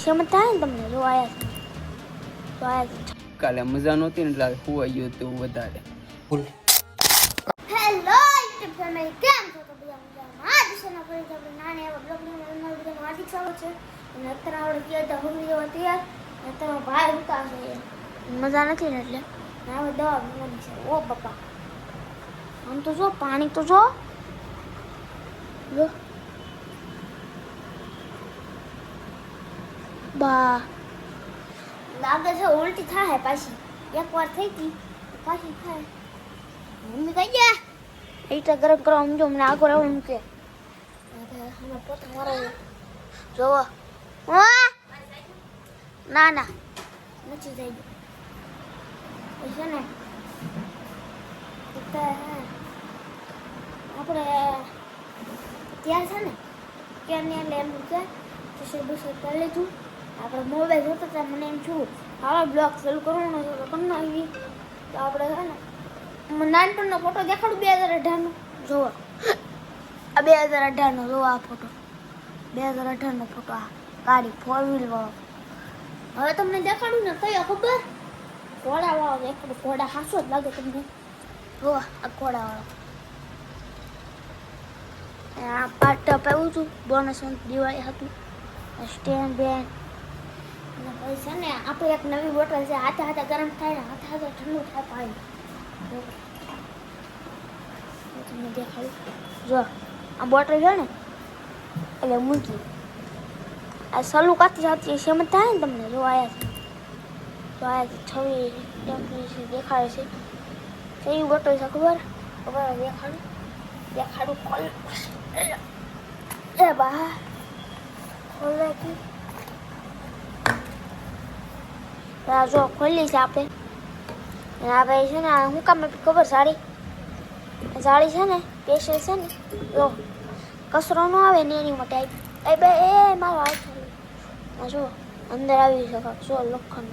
સમજ થાય ને તમને જો આયા કાલે મજા નહોતી ને એટલે સુવાઈ ગયું હતું વધારે. હેલો યુટ્યુબ ફેમિલી, કેમ છો? તો બધા મજામાં. આ દિશાના ફરી આપણે નાના એવા બ્લોગની અંદર બધાનું હાર્દિક સ્વાગત છે. અને અત્યારે આપણે ગયા હતા હોમી જેવા તૈયાર. અત્યારે ભાઈ ઉતા છે, મજા નથી ને એટલે હવે દવા પીવાની છે. ઓ બાપા, આમ તો જો પાણી તો જો બા લાગે છે ઉલટી થાય પાછી. એકવાર થઈ ગઈ પાછી થાય. મમ્મી કઈ ગયા એટલે ગરમ કરવા સમજો મને આગળ આવું એમ કે અમે પોતે મારો જોવો ના ના નથી થઈ ગયું છે ને. આપણે ત્યાં છે ને ક્યારની એટલે એમ છે બુસર કરી લીધું. આપણે મોબાઈલ જોતા હતા, મને એમ છું હવે બ્લોગ ચાલુ કરવાનો છે તો કરી નાખી. તો આપણે છે ને નાનપણનો ફોટો દેખાડું 2018નો. જોવો આ 2018નો, જોવો આ ફોટો 2018નો ફોટો. આ ગાડી 4 વ્હીલ વાળો. હવે તમને દેખાડું ને કયો ખબર? ઘોડા વાળો. એક ઘોડા હાસો જ લાગે તમને. જોવો આ ઘોડા વાળો. આ પાર્ટ આપ્યું હતું બોનસ દિવાળી હતું. સ્ટેન્ડ બેન અને પછી છે ને આપણે એક નવી બોટલ છે. હાથે હાથે ગરમ થાય ને હાથે હાથે ઠંડુ થાય પાણી. તમને દેખાડું. જો આ બોટલ છે ને એટલે મૂકી આ સલું કાથી આવતી સમજ થાય ને તમને. જો આયા છે, જો આયા છે 26 દેખાડે છે. કેવી બોટલ છે ખબર? દેખાડું ખોલ એ બા ખોલે કે જો ખોલી છે આપણે. આ ભાઈ છે ને હું કામ ખબર સાડી છે ને સ્પેશિયલ છે ને. જો કચરો ન આવે ને એની માટે એ બે એ મારો હાથ જો અંદર આવી શકે. જો લોખંડ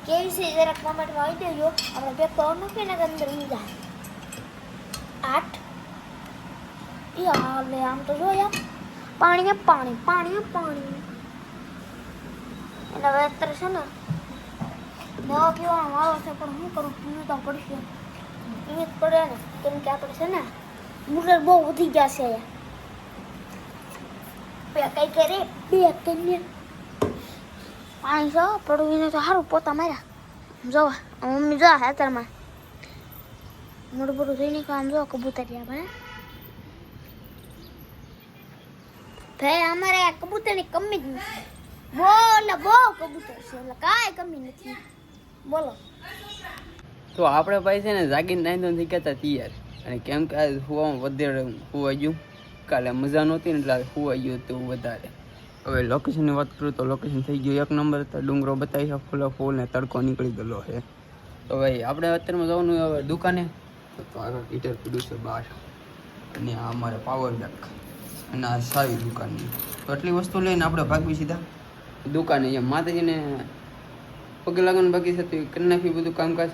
કેવી છે જરા કોમેન્ટમાં આવી દેજો. આપણે પેક કરવાનું નથી ને અંદર ઊંઘા 8 યાર લે. આમ તો જો યાર પાણી એટલે હવે અત્યારે છે ને દવા પીવાનો વારો છે. પણ શું કરું, પીવું તો પડશે. પીવું જ પડે ને, કેમ કે આપણે છે ને મુરર બહુ વધી ગયા છે. કઈ કરે બે કઈ પાણી જો પડવીને તો સારું પોતા માર્યા. જો મમ્મી જો ખેતરમાં મોટું મોટું જોઈને આમ જો કબૂતરિયા ભણે. ભાઈ અમારે આ કબૂતરની કમી જ નથી. બહુ કબૂતર છે એટલે કાંઈ કમી નથી. બોલો. તો આપણે ભાઈ છે ને જાગીને નાઈ થઈ ગયા હતા તૈયાર. અને કેમ કે આ સુવામાં વધારે સુવાઈ ગયું. કાલે મજા નહોતી ને એટલે સુવાઈ ગયું હતું વધારે. હવે લોકેશનની વાત કરું તો લોકેશન થઈ ગયું 1 નંબર. તો ડુંગરો બતાવી છે ફૂલ ને તડકો નીકળી ગયેલો છે. તો ભાઈ આપણે અત્યારમાં જવાનું હવે દુકાને. તો આગળ હીટર પીડ્યું છે બહાર. અને આ અમારે પાવર બેંક અને આ સારી દુકાનની. તો આટલી વસ્તુ લઈને આપણે ભાગવી સીધા દુકાને. એમ માતાજીને પગે લાગવાનું બાકી છે તો કરી નાખ્યું બધું કામકાજ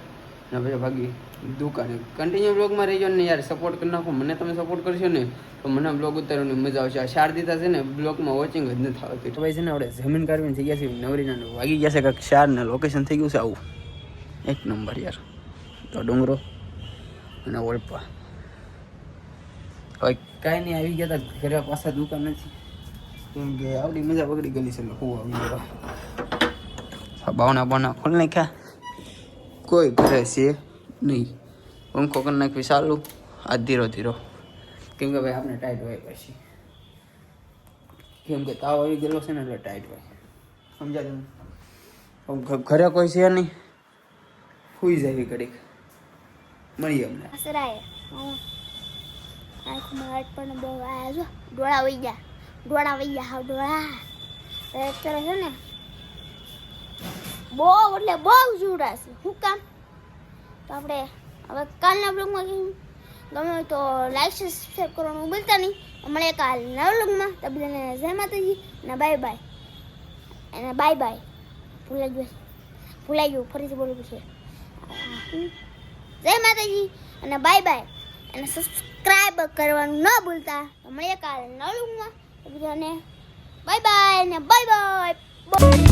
અને પછી ભાગી દુકાને. કન્ટિન્યુ બ્લોગમાં રહીજો ને યાર, સપોર્ટ કરી નાખો. મને તમે સપોર્ટ કરશો ને તો મને બ્લોગ ઉતારવાની મજા આવશે. આ શારદીતા છે ને બ્લોગમાં વોચિંગ જ નથી આવતી. તો ભાઈ છે ને આપણે જમીન કાઢવીને થઈ ગયા છે નવરીના વાગી ગયા છે કંઈક 4 ને લોકેશન થઈ ગયું છે આવું 1 નંબર યાર. તો ડુંગરો અને ઓળપા હવે કાંઈ નહીં આવી ગયા હતા ઘરે પાછા દુકાન નથી. કેમ કે આવડી મજા બગડી ગયેલી છે. હું આવી ગયો બાવના ખોલ નાખ્યા. કોઈ ઘરે છે નહીં. પંખો કરી નાખવી સારું. આ ધીરો કેમ કે ભાઈ આપણે ટાઈટ હોય પછી. કેમ કે તાવ આવી ગયેલો છે ને એટલે ટાઈટ હોય. સમજા તમે? ઘરે કોઈ છે નહીં. સુઈ જાય ઘડીક. મળીએ અમને. પણ બહુ આવ્યા જો ડોળા વહી ગયા હા ડોળા. અત્યારે છે ને બહુ એટલે બહુ જોડા છે. શું કામ? તો આપણે હવે કાલના બ્લોગમાં ગમે તો લાઈક સબસ્ક્રાઈબ કરવાનું ભૂલતા નહીં. મળે કાલ નવા બ્લોગમાં. તો બધાને જય માતાજી અને બાય બાય. ભૂલાઈ ગયું ફરીથી બોલવું છે. જય માતાજી અને બાય અને સબસ્ક્રાઈબ કરવાનું ન ભૂલતા. તો મળીએ કાલે નવા બ્લોગમાં. તો બધાને બાય બાય ને બાય બાય.